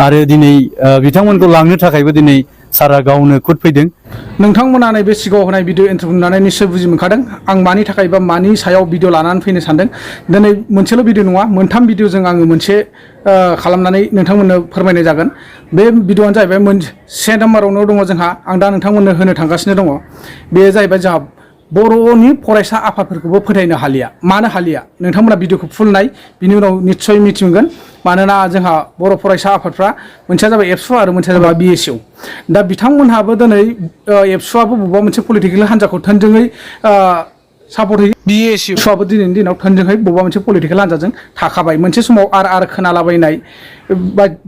आरो दिनै बिथांमोनखौ लांनो थाखायबो दिनै सारा गावनो खुद फैदों। नोंथांमोना नैबे सिगाङाव होनाय भिडिअ इन्टारभिउ नुनानै निश्चय बुजि मोनखादों आं मानि थाखाय बा मानि सायाव भिडिअ लानानै फैनो सानदों। दिनै मोनसेल' भिडिअ नङा, मोनथाम भिडिअजों आङो मोनसे खालामनानै नोंथांमोननो फोरमायनाय जागोन। बे भिडिअआनो जाहैबाय से नाम्बारावनो दङ जोंहा, आं दा नोंथांमोननो होनो थांगासिनो दङ। बेयो जाहैबाय जोंहा बर'नि फरायसा आफादफोरखौबो फोथायनो हालिया। मानो हालिया? नोंथांमोना भिडिअखौ फुल नाय, बिनि उनाव निश्चय मिथिगोन। मानोना जोंहा बर' फरायसा आफादफ्रा मोनसेया जाबाय एबसु आरो मोनसेया जाबाय बिएसइउ। दा बिथांमोनहाबो दिनै एबसुआबो बबेबा मोनसे पलिटिकेल हान्जाखौ थोंजोङै सापर्ट होयो, बिएसइउआबो दिनैनि दिनाव थोंजोङै बबेबा मोनसे पलिटिकेल हान्जाजों थाखाबाय। मोनसे समाव आर खोनालाबायनाय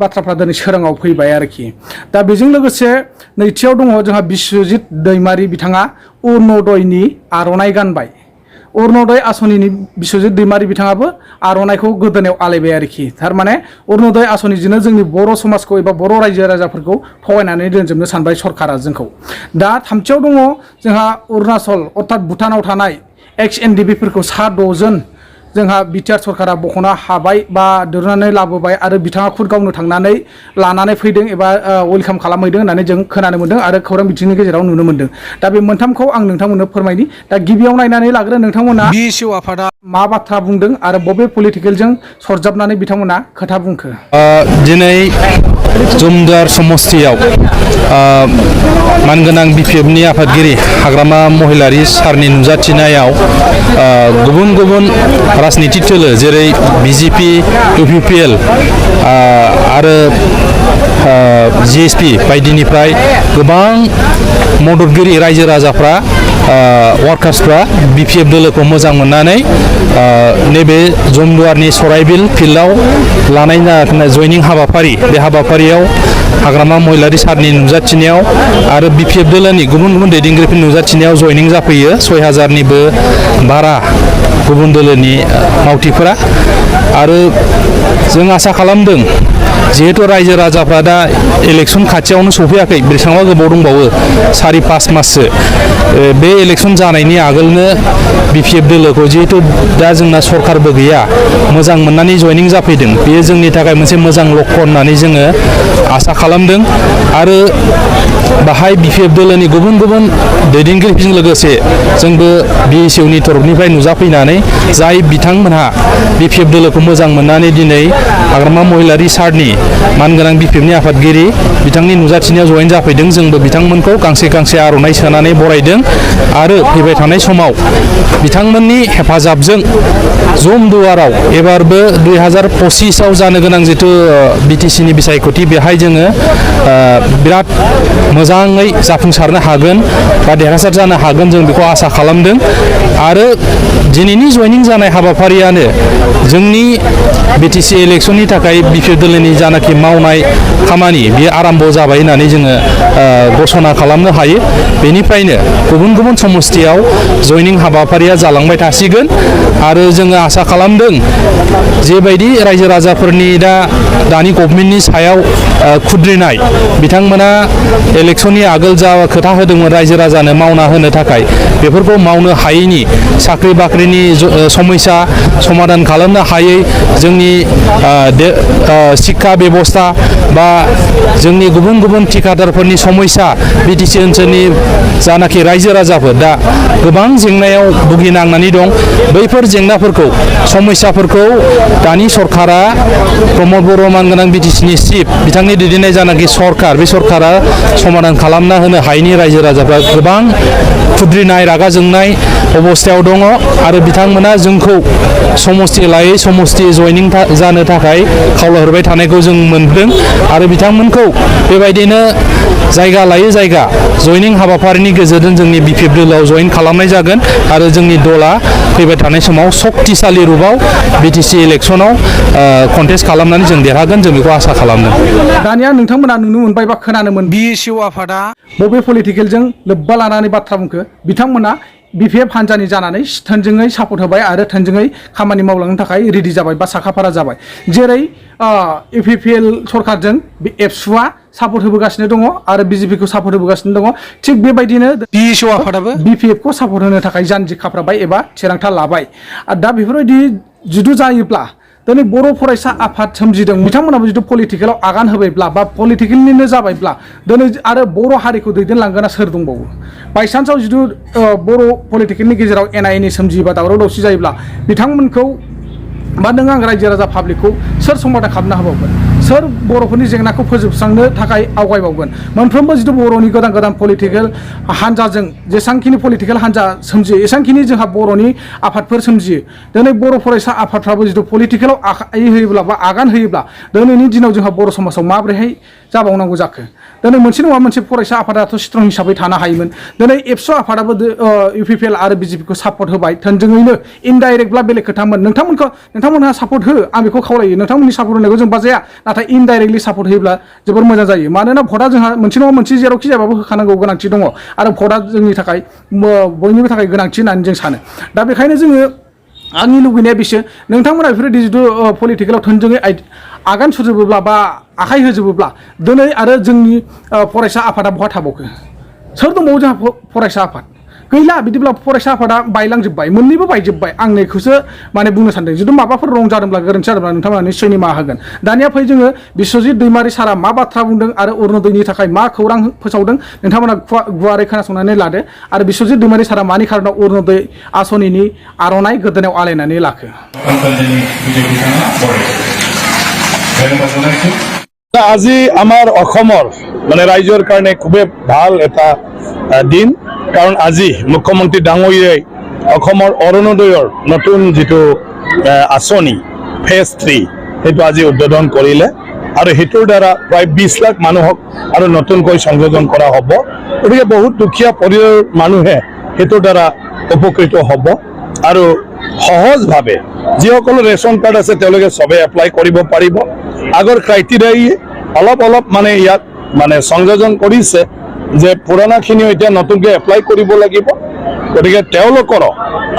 बाथ्राफ्रा दिनै सोराङाव फैबाय आरोखि। दा बेजों लोगोसे नैथियाव दङ जोंहा बिस्वजित दैमारि, बिथाङा अरुणदयनि आर'नाइ गानबाय। अरुणदय आसनिनि बिस्वजित दैमारि बिथाङाबो आर'नाइखौ गोदोनायाव आलायबाय आरोखि। थारमाने अरुणदय आसनिजोंनो जोंनि बर' समाजखौ एबा बर' रायजो राजाफोरखौ थगायनानै दोनजोबनो सानबाय सरकारा जोंखौ। दा थामथियाव दङ जोंहा अरुणाचल अर्थात भुटानाव थानाय एक्स एनडिएफबि फोरखौ 6 जन जोंहा बिटिआर सरकारा बख'नो हाबाय बा दिरुननानै लाबोबाय आरो बिथाङा खुद गावनो थांनानै लानानै फैदों एबा वेलकाम खालामहैदों होननानै जों खोनानो मोन्दों आरो खौरां बिथिंनि गेजेराव नुनो मोन्दों। दा बे मोनथामखौ आं नोंथांमोननो फोरमायनि। दा गिबियाव नायनानै लाग्रो नोंथांमोना बिएसइउ आफादा मा बाथ्रा बुंदों आरो बबे पलिटिकेलजों सरजाबनानै बिथांमोना खोथा बुंखो। दिनै जमदुवार समस्तियाव मानगोनां बिपिएफनि आफादगिरि हाग्रामा महिलारि सारनि नुजाथिनायाव गुबुन गुबुन राजनिति दोलो जेरै बिजेपि, इउपिपिएल आरो जिएसपि बायदिनिफ्राय गोबां मददगिरि रायजो राजाफ्रा वार्कार्सफ्रा बिपिएफ दोलोखौ मोजां मोननानै नैबे जमदुवारनि सराइबिल फिल्डआव लानाय जयनिं हाबाफारि, बे हाबाफारियाव हाग्रामा महिलारि सारनि नुजाथिनायाव आरो बिपिएफ दोलोनि गुबुन गुबुन दैदेनगिरिफोरनि नुजाथिनायाव जयनिं जाफैयो। 6000निबो बारा गुबुन दोलोनि मावथिफोरा। आरो जों आसा खालामदों जिहेतु रायजो राजाफ्रा दा इलेक्सन खाथियावनो सफैयाखै, बेसेबांबा गोबाव दंबावो, 4-5 माससो। बे इलेक्सन जानायनि आगोलनो बिपिएफ दोलोखौ जिहेतु दा जोंना सरकारबो गैया, मोजां मोननानै जयनिं जाफैदों। बेयो जोंनि थाखाय मोनसे मोजां लक्ष्य होननानै जोङो आसा खालामदों। आरो बाहाय बिपिएफ दोलोनि गुबुन गुबुन दैदेनगिरिफोरजों लोगोसे जोंबो बिएसइउनि तरफनिफ्राय नुजाफैनानै जाय बिथांमोनहा बिपिएफ दोलोखौ मोजां मोननानै दिनै हाग्रामा महिलारि सारनि मानगोनां बिपिएफनि आफादगिरि बिथांनि नुजाथिनायाव जयेन जाफैदों, जोंबो बिथांमोनखौ गांसे गांसे आर'नाइ सोनानै बरायदों। आरो फैबाय थानाय समाव बिथांमोननि हेफाजाबजों जमदुवाराव एबारबो 2025आव जानो गोनां जिथु बिटिसिनि बिसायख'थि, बेहाय जोङो बिराद मोजाङै जाफुंसारनो हागोन बा देरहासार जानो हागोन, जों बेखौ आसा खालामदों। आरो दिनैनि जयनिं जानाय हाबाफारियानो जोंनि बिटिसि इलेक्सननि थाखाय बिपिएफ दोलोनि जानाखि मावनाय खामानि बेयो आराम्भ जाबाय होननानै जोङो घोषणा खालामनो हायो। बेनिफ्रायनो गुबुन गुबुन समस्तियाव जयनिं हाबाफारिया जालांबाय थासिगोन। आरो जोङो आसा खालामदों जेबायदि रायजो राजाफोरनि दानि गभर्नमेन्टनि सायाव खुद्रिनाय, बिथांमोना इलेक्सननि आगोल जा खोथा होदोंमोन रायजो राजानो मावना होनो थाखाय, बेफोरखौ मावनो हायैनि, साख्रि बाख्रिनि समस्या समाधान खालामनो हायै, जोंनि शिक्षा बेबस्था बा जोंनि गुबुन गुबुन थिकादारफोरनि समस्या, बिटिसि ओनसोलनि जानाखि रायजो राजाफोर दा गोबां जेंनायाव भुगिनांनानै दं। बैफोर जेंनाफोरखौ, समस्याफोरखौ दानि सरकारा प्रमद बर' मानगोनां बिटिसिनि चिफ बिथांनि दैदेननाय जानाखि सरकार, बे सरकारा समाधान खालामना होनो हायैनि रायजो राजाफ्रा गोबां खुद्रिनाय, रागा जोंनाय अबस्थायाव दङ। आरो बिथांमोना जोंखौ समस्ति लायै समस्ति जयनिं जानो थाखाय खावलायहरबाय थानायखौ जों मोनदों। आरो बिथांमोनखौ बेबायदिनो जायगा लायै जायगा जयनिं हाबाफारिनि गेजेरजों जोंनि बिपिएफ दोलोआव जयेन खालामनाय जागोन। आरो जोंनि दला फैबाय थानाय समाव सक्तिशालि रुपाव बिटिसि इलेक्सनाव कन्टेस्ट खालामनानै जों देरहागोन, जों बेखौ आसा खालामदों। दानिया नोंथांमोना नुनो मोनबाय बा खोनानो मोन बिएसइउ आफादा बबे पलिटिकेलजों लोब्बा लानानै बाथ्रा बुंखो। बिथांमोना बिपिएफ हान्जानि जानानै थोंजोङै सापर्ट होबाय आरो थोंजोङै खामानि मावलांनो थाखाय रेडि जाबाय बा साखाफारा जाबाय। जेरै इउपिपिएल सरकारजों एबसुआ सापर्ट होबोगासिनो दङ आरो बिजेपिखौ सापर्ट होबोगासिनो दङ, थिग बेबायदिनो बिएसइउ आफादाबो बिपिएफखौ सापर्ट होनो थाखाय जानजि खाफ्राबाय एबा थिरांथा लाबाय। दा बेफोरबायदि जुदि जायोब्ला दिनै बर' फरायसा आफाद सोमजिदों बिथांमोनाबो जुदि पलिटिकेलाव आगान होबायब्ला बा पलिटिकेलनिनो जाबायब्ला दिनै आरो बर' हारिखौ दैदेनलांगोना सोर दंबावो बायसान्सआव जुदि बर' पलिटिकेलनि गेजेराव एना एनि सोमजियोबा दावराव दावसि जायोब्ला बिथांमोनखौ बा नों आं रायजो राजा पाब्लिकखौ सोर समाधान खालामनो हाबावगोन सोर बर'फोरनि जेंनाखौ फोजोबस्रांनो थाखाय आवगायबावगोन मोनफ्रोमबो जुदि बर'नि गोदान गोदान पलिटिकेल हान्जाजों जेसांखिनि पलिटिकेल हान्जा सोमजियो एसांखिनि जोंहा बर'नि आफादफोर सोमजियो दिनै बर' फरायसा आफादफ्राबो जुदि पलिटिकेलाव आखाइ होयोब्ला बा आगान होयोब्ला दिनैनि दिनाव जोंहा बर' समाजाव माबोरैहाय जाबावनांगौ जाखो दिनै मोनसे नङा मोनसे फरायसा आफादाथ' स्ट्रं हिसाबै थानो हायोमोन दिनै एबसु आफादाबो इउपिपिएल आरो बिजेपिखौ सापर्ट होबाय थोंजोङैनो इनडाइरेक्टब्ला बेलेग खोथामोन नोंथांमोनहा सापर्ट हो आं बेखौ खावलायो नोंथांमोननि सापर्ट होनायखौ जों बाजाया नाथाय इनडाइरेक्टलि सापर्ट होयोब्ला जोबोर मोजां जायो मानोना भटआ जोंहा मोनसे नङा मोनसे जेरावखि जाबाबो होखानांगौ गोनांथि दङ आरो भटआ जोंनि थाखाय बयनिबो थाखाय गोनांथि होननानै जों सानो दा बेखायनो जोङो आंनि लुबैनाया बिसो नोंथांमोना बेफोरबायदि जिथु पलिटिकेलाव थोंजोङै आगान सुरजोबोब्ला बा आखाइ होजोबोब्ला दिनै आरो जोंनि फरायसा आफादा बहा थाबावखो सोर दंबावो जोंहा फरायसा आफाद गैला बिदिब्ला फरायसा आफादा बायलांजोब्बाय मोननैबो बायजोब्बाय आं नैखौसो माने बुंनो सानदों जुदि माबाफोर रं जादोंब्ला गोरोन्थि जादोंब्ला नोंथांमोना निस्सय निमाहा होगोन दानिया फै जोङो बिस्वजित दैमारि सारा मा बाथ्रा बुंदों आरो अरुणोदयनि थाखाय मा खौरां फोसावदों नोंथांमोना गुवारै खोनासंनानै लादो आरो बिस्वजित दैमारि सारा मानि खारनाव अरुणोदय आसनिनि आर'नाइ गोदोनायाव आलायनानै लाखो আজি আমাৰ অসমৰ মানে ৰাইজৰ কাৰণে খুবেই ভাল এটা দিন কাৰণ আজি মুখ্যমন্ত্ৰী ডাঙৰীয়াই অসমৰ অৰুণোদয়ৰ নতুন যিটো আঁচনি ফেজ 3 সেইটো আজি উদ্বোধন কৰিলে আৰু সেইটোৰ দ্বাৰা প্ৰায় 20 লাখ মানুহক আৰু নতুনকৈ সংযোজন কৰা হ'ব গতিকে বহুত দুখীয়া পৰিয়ালৰ মানুহে সেইটোৰ দ্বাৰা উপকৃত হ'ব আৰু সহজভাৱে যিসকল ৰেচন কাৰ্ড আছে তেওঁলোকে সবে এপ্লাই কৰিব পাৰিব আগৰ ক্ৰাইটেৰিয়াই অলপ মানে ইয়াত মানে সংযোজন কৰিছে যে পুৰণাখিনিও এতিয়া নতুনকৈ এপ্লাই কৰিব লাগিব গতিকে তেওঁলোকৰ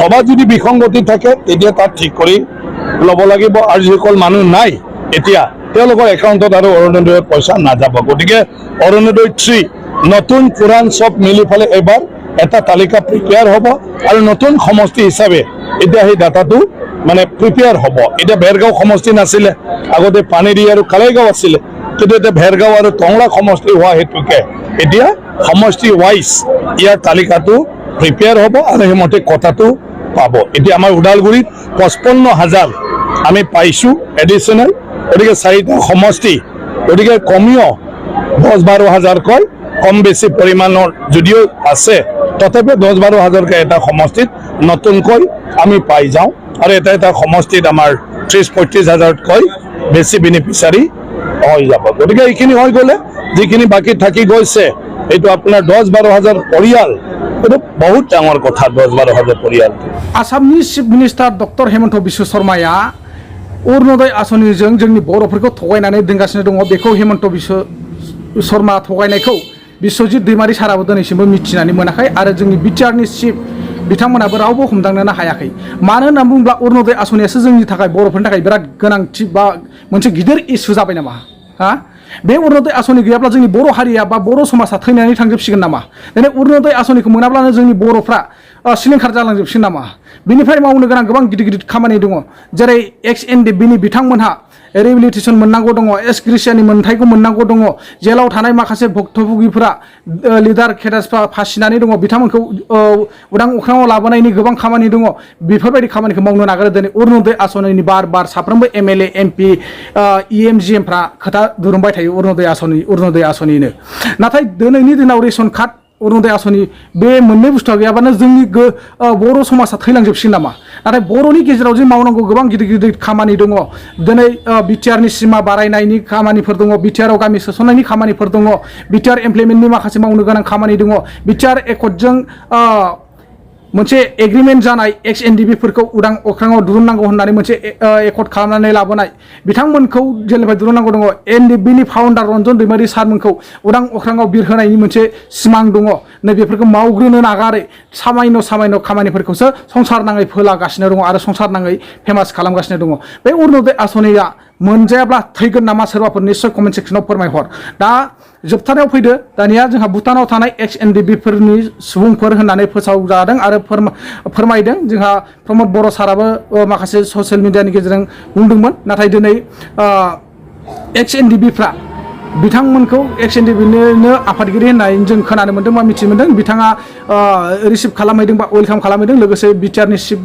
ক'ৰবাত যদি বিসংগতি থাকে তেতিয়া তাত ঠিক কৰি ল'ব লাগিব আৰু যিসকল মানুহ নাই এতিয়া তেওঁলোকৰ একাউণ্টত আৰু অৰুণোদয়ৰ পইচা নাযাব গতিকে অৰুণোদয় 3 নতুন পুৰাণ চব মিলি পেলাই এবাৰ এটা তালিকা প্ৰিপেয়াৰ হ'ব আৰু নতুন সমষ্টি হিচাপে এতিয়া সেই ডাটাটো মানে প্ৰিপেয়াৰ হ'ব এতিয়া বেৰগাঁও সমষ্টি নাছিলে আগতে পানেৰী আৰু কালাইগাঁও আছিলে কিন্তু এতিয়া ভেৰগাঁও আৰু টংলা সমষ্টি হোৱা হেতুকে এতিয়া সমষ্টি ৱাইজ ইয়াৰ তালিকাটো প্ৰিপেয়াৰ হ'ব আৰু সেইমতে কথাটো পাব এতিয়া আমাৰ ওদালগুৰিত 55,000 আমি পাইছোঁ এডিশ্যনেল গতিকে 4টা সমষ্টি গতিকে কমেও 10-12 হাজাৰকৈ কম বেছি পৰিমাণৰ যদিও আছে তথাপিও 10-12 হাজাৰকৈ এটা সমষ্টিত নতুনকৈ আমি পাই যাওঁ আৰু এটা সমষ্টিত আমাৰ 30-35 হাজাৰতকৈ বেছি বেনিফিচিয়াৰী হৈ যাব গতিকে এইখিনি হৈ গ'লে যিখিনি বাকী থাকি গৈছে এইটো আপোনাৰ 10-12 হাজাৰ পৰিয়াল এইটো বহুত ডাঙৰ কথা 10-12 হাজাৰ পৰিয়াল आसामनि chief minister doctor Himanta Biswa शर्माया अरुणोदय आसनिजों जोंनि बर'फोरखौ थगायनानै दोनगासिनो दङ बेखौ हेमन्त बिश्व शर्मा थगायनायखौ बिस्वजित दैमारि साराबो दिनैसिमबो मिथिनानै मोनाखै आरो जोंनि बिटिआरनि चिफ बिथांमोनाबो रावबो हमदांनो हायाखै मानो होनना बुङोब्ला अरुणोदय आसनियासो जोंनि थाखाय बर'फोरनि थाखाय बिराद गोनांथि बा मोनसे गिदिर इस्यु जाबाय नामा हा बे अरुणोदय आसनि गैयाब्ला जोंनि बर' हारिया बा बर' समाजा थैनानै थांजोबसिगोन नामा दिनै अरुणोदय आसनिखौ मोनाब्लानो जोंनि बर'फ्रा सिलिंखार जालांजोबसिगोन नामा बिनिफ्राय मावनो गोनां गोबां गिदिर गिदिर खामानि दङ जेरै NDFBनि बिथांमोनहा रिहेबिलिटेसन मोननांगौ दङ एस ग्रेसियानि मोनथायखौ मोननांगौ दङ जेलाव थानाय माखासे भक्तभोगिफोरा लिडार केडार्सफ्रा फासिनानै दङ बिथांमोनखौ उदां अख्राङाव लाबोनायनि गोबां खामानि दङ बेफोरबायदि खामानिखौ मावनो नागिरो दिनै अरुणोदय आसनिनि बार साफ्रोमबो MLA MP EMGMफ्रा खोथा दुरुंबाय थायो अरुणोदय आसनिनो नाथाय दिनैनि दिनाव रेशन कार्ड अरुणोदय आसनि बे मोननै बुस्थुआ गैयाबानो जोंनि बर' समाजा थैलांजोबसिगोन नामा नाथाय बर'नि गेजेराव जों मावनांगौ गोबां गिदिर गिदिर खामानि दङ दिनै बिटिआरनि सिमा बारायनायनि खामानिफोर दङ बिटिआराव गामि सोसननायनि खामानिफोर दङ बिटिआर इमप्लिमेन्टनि माखासे मावनो गोनां खामानि दङ बिटिआर एकर्डजों मोनसे एग्रिमेन्ट जानाय NDFBफोरखौ उदां अख्राङाव दिहुननांगौ होननानै मोनसे एकर्ड खालामनानै लाबोनाय बिथांमोनखौ जेलनिफ्राय दिहुननांगौ दङ NDFBनि फाउन्डार रन्जन दैमारि सारमोनखौ उदां अख्राङाव बिरहोनायनि मोनसे सिमां दङ नैबेफोरखौ मावग्रोनो नागारै सामायन' खामानिफोरखौसो संसार नाङै फोलागासिनो दङ आरो संसार नाङै फेमास खालामगासिनो दङ बे अरुणोदय आसनिया मोनजायाब्ला थैगोन नामा सोरबाफोर निश्चय कमेन्ट सेक्सनाव फोरमायहर। दा जोबथारनायाव फैदो, दानिया जोंहा भुटानाव थानाय एक्स NDFB फोरनि सुबुंफोर होननानै फोसावजादों आरो फोरमायदों। जोंहा प्रमद बर' साराबो माखासे ससियेल मिडियानि गेजेरजों बुंदोंमोन, नाथाय दिनै एक्स NDFB फ्रा बिथांमोनखौ एक्स NDFB आफादगिरि होननानै जों खोनानो मोन्दों बा मिथिनो मोन्दों। बिथाङा रिसिभ खालामहैदों बा वेलकाम खालामहैदों। लोगोसे बिटिआरनि चिफ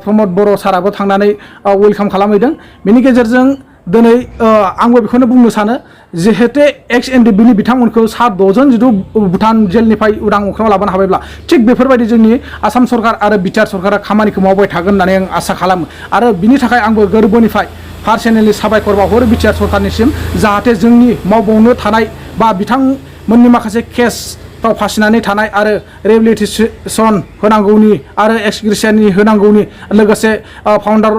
प्रमद बर' साराबो थांनानै वेलकाम खालामहैदों। बेनि गेजेरजों दिनै आंबो बेखौनो बुंनो सानो, जिहेतु एक्स NDFB बिथांमोनखौ 7-6 जन जिथु भुटान जेलनिफ्राय उदां अख्राङाव लाबोनो हाबायब्ला थिग बेफोरबायदि जोंनि आसाम सरकार आरो बिटिआर सरकारा खामानिखौ मावबाय थागोन होननानै आं आसा खालामो। आरो बिनि थाखाय आंबो गोरबोनिफ्राय पार्सनेलि साबायखर बावहरो बिटिआर सरकारनिसिम, जाहाथे जोंनि मावबावनो थानाय बा बिथांमोननि माखासे केसफ्राव फासिनानै थानाय आरो रिहेबिलिटेसन होनांगौनि आरो एक्सग्रेसियानि होनांगौनि, लोगोसे फाउन्डार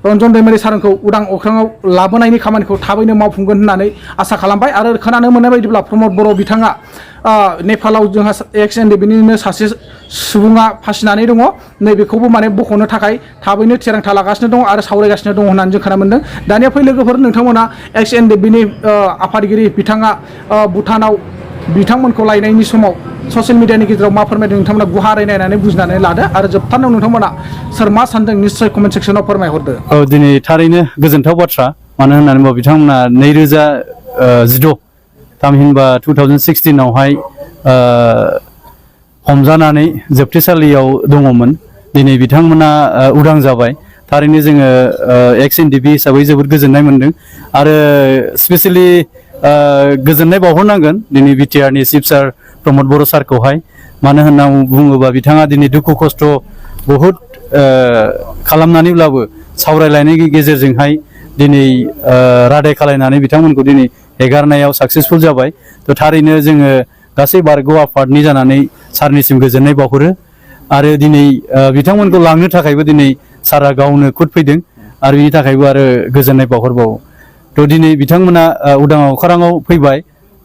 रन्जन दैमारि सारखौ उदां अख्राङाव लाबोनायनि खामानिखौ थाबैनो मावफुंगोन होननानै आसा खालामबाय। आरो खोनानो मोननाय बायदिब्ला प्रमद बर' बिथाङा नेपालाव जोंहा एक्स NDFB सासे सुबुङा फासिनानै दङ, नैबेखौबो माने बख'नो थाखाय थाबैनो थिरांथा लागासिनो दङ आरो सावरायगासिनो दङ होननानै जों खोनानो मोन्दों। दानिया फै लोगोफोर, नोंथांमोना एक्स NDFB आफादगिरि बिथाङा भुटानाव बिथांमोनखौ लायनायनि समाव ससियेल मिडियानि गेजेराव मा फोरमायदों नोंथांमोना गुवारै नायनानै बुजिनानै लादो। आरो जोबथारनायाव नोंथांमोना सोर मा सानदों निश्चय कमेन्ट सेक्सनाव फोरमायहरदो। औ, दिनै थारैनो गोजोनथाव बाथ्रा। मानो होननानै बुङोब्ला बिथांमोना 2016 थामहिनबा 2016 आवहाय हमजानानै जोबथेसालियाव दङमोन। दिनै बिथांमोना उदां जाबाय। थारैनो जोङो एक्स NDFB हिसाबै जोबोद गोजोननाय मोनदों। आरो स्पेसियेलि गोजोननाय बावहरनांगोन दिनै बिटिआरनि चिफ सार प्रमद बर' सारखौहाय। मानो होनना बुङोबा बिथाङा दिनै दुखु खस्थ' बहुद खालामनानैब्लाबो सावरायलायनायनि गेजेरजोंहाय दिनै रादाय खालायनानै बिथांमोनखौ दिनै हेगारनायाव साक्सेसफुल जाबाय। थ' थारैनो जोङो गासै बारग' आफादनि जानानै सारनिसिम गोजोननाय बावहरो। आरो दिनै बिथांमोनखौ लांनो थाखायबो दिनै सारा गावनो खुद फैदों आरो बिनि थाखायबो आरो गोजोननाय बावहरबावो। थ' दिनै बिथांमोना उदां अख्राङाव फैबाय,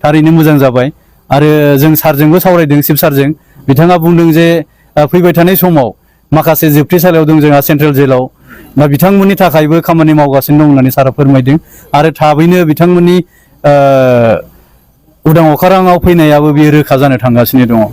थारैनो मोजां जाबाय। आरो जों सारजोंबो सावरायदों, चिफ सारजों। बिथाङा बुंदों जे फैबाय थानाय समाव माखासे जोबथेसालियाव दं जोंहा सेन्ट्रेल जेलाव, दा बिथांमोननि थाखायबो खामानि मावगासिनो दं होननानै सारा फोरमायदों। आरो थाबैनो बिथांमोननि उदां अख्राङाव फैनायाबो बेयो रोखा जानो थांगासिनो दङ।